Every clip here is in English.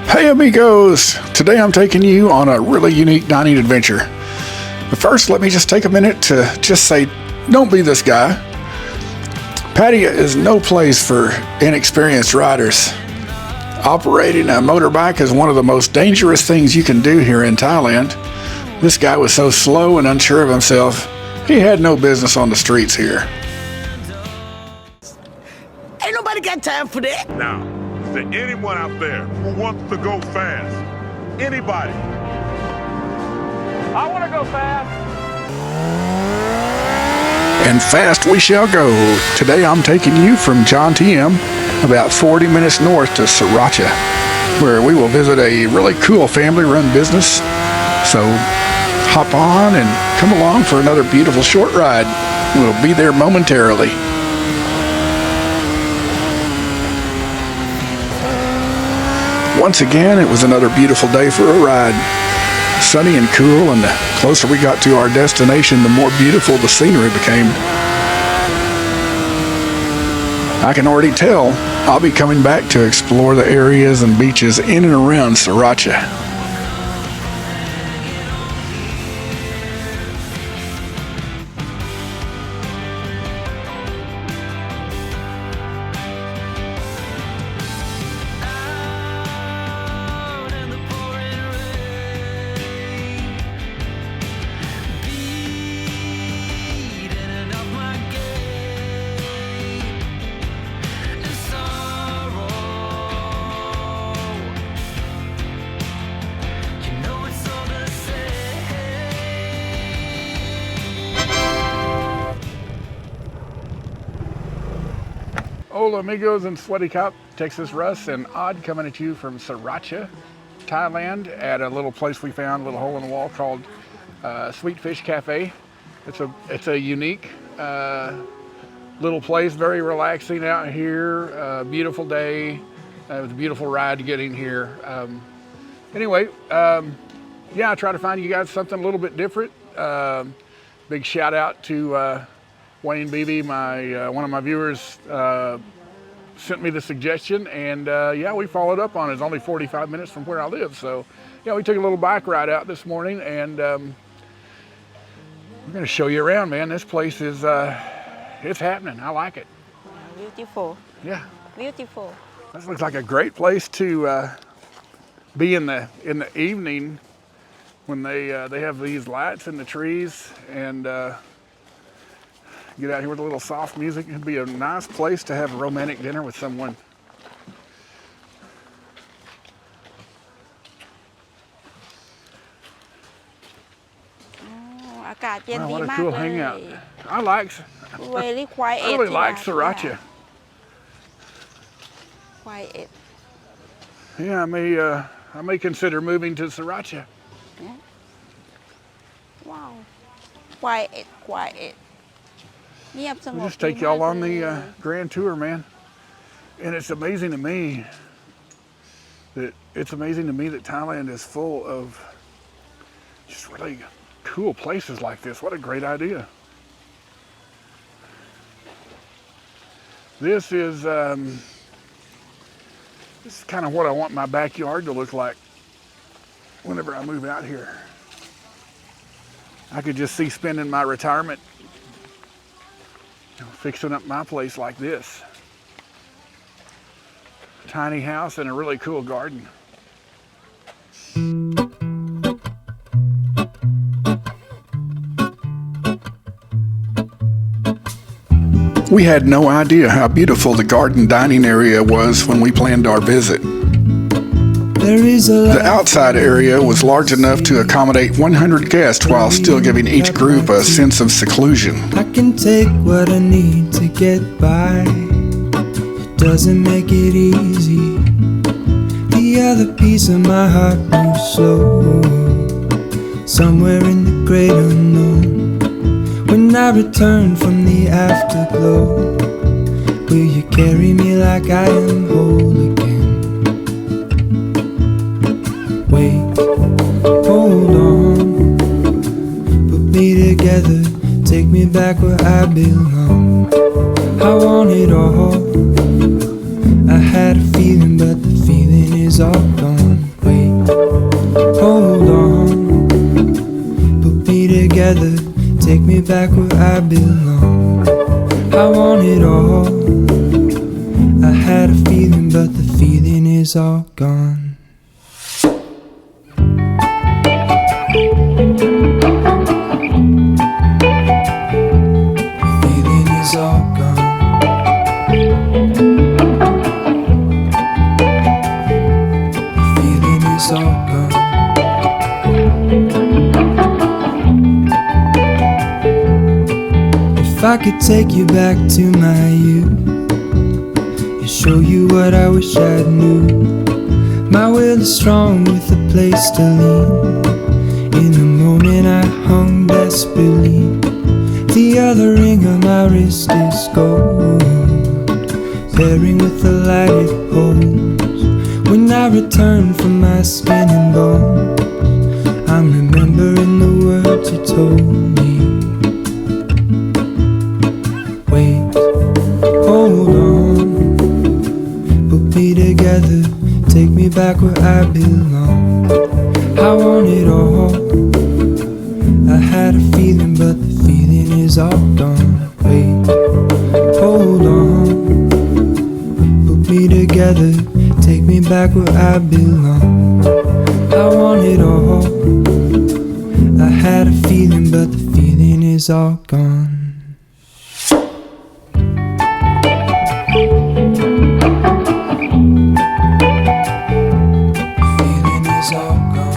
Hey amigos! Today I'm taking you on a really unique dining adventure. But first, let me just take a minute to just say, don't be this guy. Pattaya is no place for inexperienced riders. Operating a motorbike is one of the most dangerous things you can do here in Thailand. This guy was so slow and unsure of himself, he had no business on the streets here. Ain't nobody got time for that. Now, is there anyone out there who wants to go fast? Anybody? I want to go fast. And fast we shall go. Today I'm taking you from Jomtien, about 40 minutes north to Si Racha, where we will visit a really cool family-run business. So hop on and come along for another beautiful short ride. We'll be there momentarily. Once again, it was another beautiful day for a ride. Sunny and cool, and the closer we got to our destination, the more beautiful the scenery became. I can already tell I'll be coming back to explore the areas and beaches in and around Si Racha. Hola amigos and Sweaty Cop, Texas Russ and Odd coming at you from Si Racha, Thailand, at a little place we found, a little hole in the wall called Sweet Fish Cafe. It's a unique little place, very relaxing out here, beautiful day. It was a beautiful ride getting here. Anyway, yeah, I try to find you guys something a little bit different. Big shout out to Wayne Beebe, one of my viewers, sent me the suggestion, and yeah, we followed up on it. It's only 45 minutes from where I live, so yeah, we took a little bike ride out this morning, and we're going to show you around, man. This place is it's happening. I like it. Beautiful. Yeah. Beautiful. This looks like a great place to be in the evening when they have these lights in the trees, and get out here with a little soft music. It'd be a nice place to have a romantic dinner with someone. Oh, อากาศเย็น Wow, ดี what a มาก cool เลย hangout. I Very quiet. really like Sriracha. Quiet. Yeah, I may consider moving to Sriracha. Wow. Quiet. เงียบสง We'll บ just take y'all on the grand tour, man. And it's amazing to me that Thailand is full of just really cool places like this. What a great idea. This is kind of what I want my backyard to look like whenever I move out here. I could just see spending my retirement fixing up my place like this. Tiny house and a really cool garden. We had no idea how beautiful the garden dining area was when we planned our visit. The outside area was large enough to accommodate 100 guests while still giving each group a sense of seclusion. I can take what I need to get by. It doesn't make it easy. The other piece of my heart moves slow, somewhere in the great unknown. When I return from the afterglow, will you carry me like I am whole again? Wait, hold on, put me together, take me back where I belong. I want it all. I had a feeling, but the feeling is all gone. me back where I belong. I want it all. I had a feeling, but the feeling is all gone. Feeling is all gone. Feeling is all gone. If I could take you back to my youth and show you what I wish I knew, my will is strong with a place to lean. In the moment I hung desperately, the other ring on my wrist is gold, pairing with the light it holds. When I return from my skin and bones, I'm remembering the words you told me. Wait, hold on, put me together, take me back where I belong. I want it all. I had a feeling, but the feeling is all gone. Wait, hold on, put me together, take me back where I belong. I want it all. I had a feeling, but the feeling is all gone. Feeling is all gone.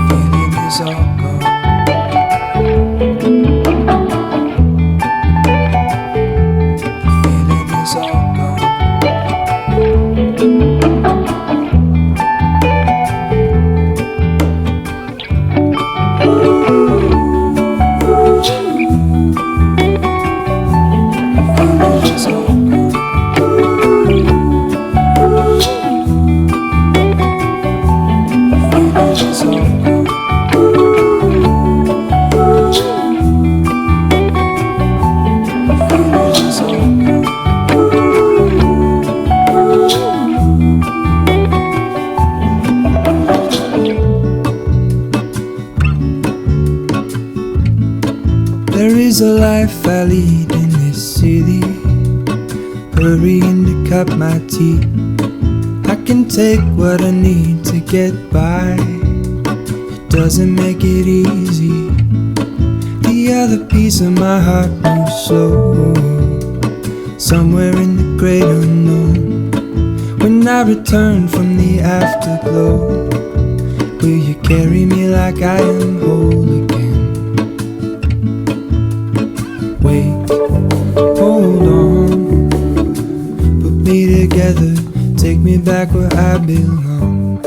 Feeling is all gone. Feeling is all gone. Feeling is all gone. Feeling is all gone. Feeling is all gone. There is a life I lead in this city, hurrying to cut my teeth. I can take what I need to get by. It doesn't make it easy. The other piece of my heart moves slow, somewhere in the great unknown. When I return from the afterglow, will you carry me like I am whole again? Wait, hold on, put me together, take me back where I belong.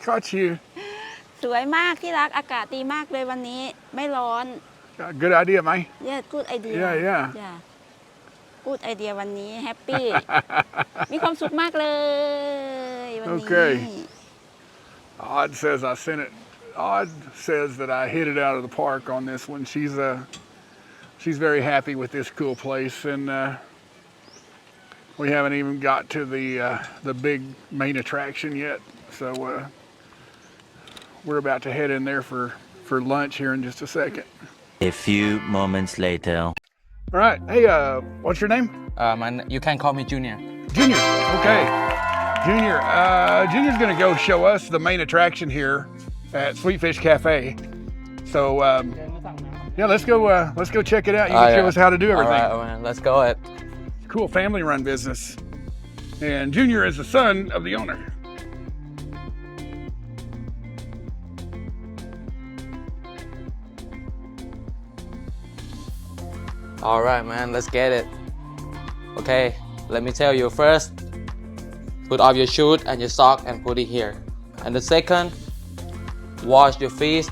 Caught you. สวยมากที่รักอากาศดีมากเลยวันนี้ไม่ร้อน Good idea, Mike. Yeah good idea Yeah. good idea วันนี้แฮปปี้ มีความสุขมากเลยวันนี้ Okay. Odd says I sent it. Odd says that I hit it out of the park on this one. She's very happy with this cool place, and we haven't even got to the big main attraction yet. So we're about to head in there for lunch here in just a second. A few moments later. All right. Hey, what's your name? You can call me Junior. Junior. Okay. Junior's gonna go show us the main attraction here at Sweet Fish Cafe. So yeah, let's go check it out. You can show us how to do everything. All right, man, let's go. Cool family-run business. And Junior is the son of the owner. All right, man, let's get it. Okay, let me tell you first, put off your shoe and your sock and put it here. And the second, wash your feet,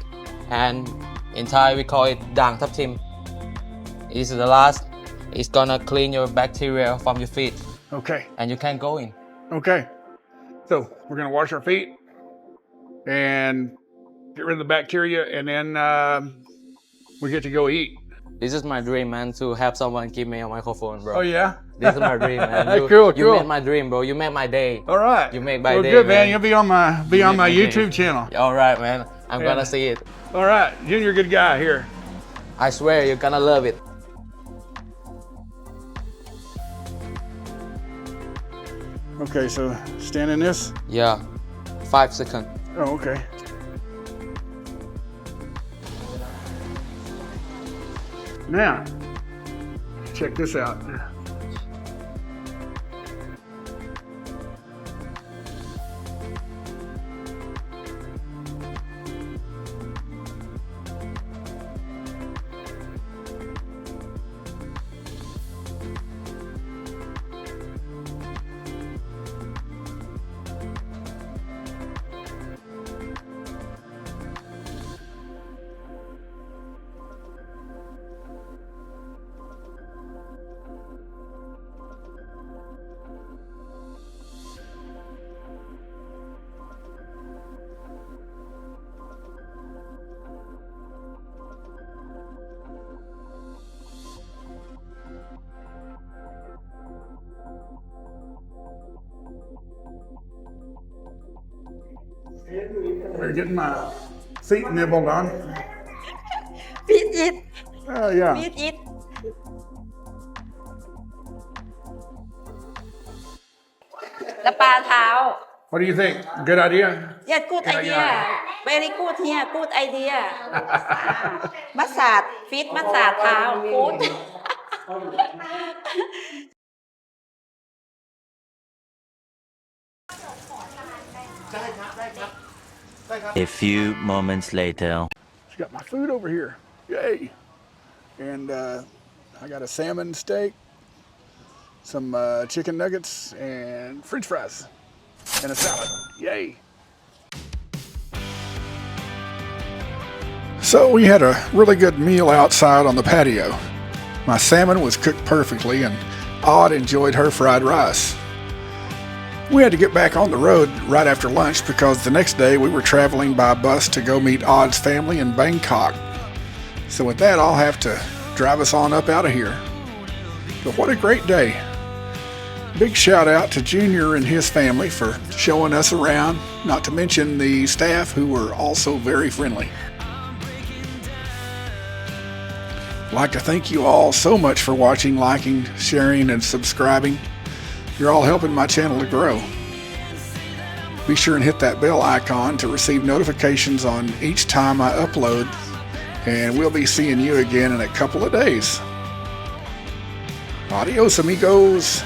and in Thai we call it dang thap tim. This is the last. It's gonna clean your bacteria from your feet, Okay. and you can go in. Okay. So we're gonna wash our feet and get rid of the bacteria, and then we get to go eat. This is my dream, man, to have someone give me a microphone, bro. Oh yeah? This is my dream, man. You, Cool, you cool. made my dream, bro. You made my day. All right. You make my well, day, good, man. man. You'll be on my made my day. YouTube channel. All right, man. I'm Yeah. gonna see it. All right, Junior, good guy here. I swear you're gonna love it. Okay, so stand in this. Yeah. 5 seconds. Oh, okay. Now, check this out. We're getting my feet nibbled on. Feed it Oh, yeah. Feed it แล้วปลาเท้า What do you think? Good idea? Yeah, good idea. Very good here. Good idea. มัสสาดฟีดมัสสาดเท้า good. A few moments later. She's got my food over here. Yay. And I got a salmon steak, some chicken nuggets, and french fries, and a salad. Yay. So we had a really good meal outside on the patio. My salmon was cooked perfectly, and Odd enjoyed her fried rice. We had to get back on the road right after lunch because the next day we were traveling by bus to go meet Odd's family in Bangkok. So with that, I'll have to drive us on up out of here. But what a great day. Big shout out to Junior and his family for showing us around, not to mention the staff who were also very friendly. I'd like to thank you all so much for watching, liking, sharing, and subscribing. You're all helping my channel to grow. Be sure and hit that bell icon to receive notifications on each time I upload, and we'll be seeing you again in a couple of days. Adios, amigos.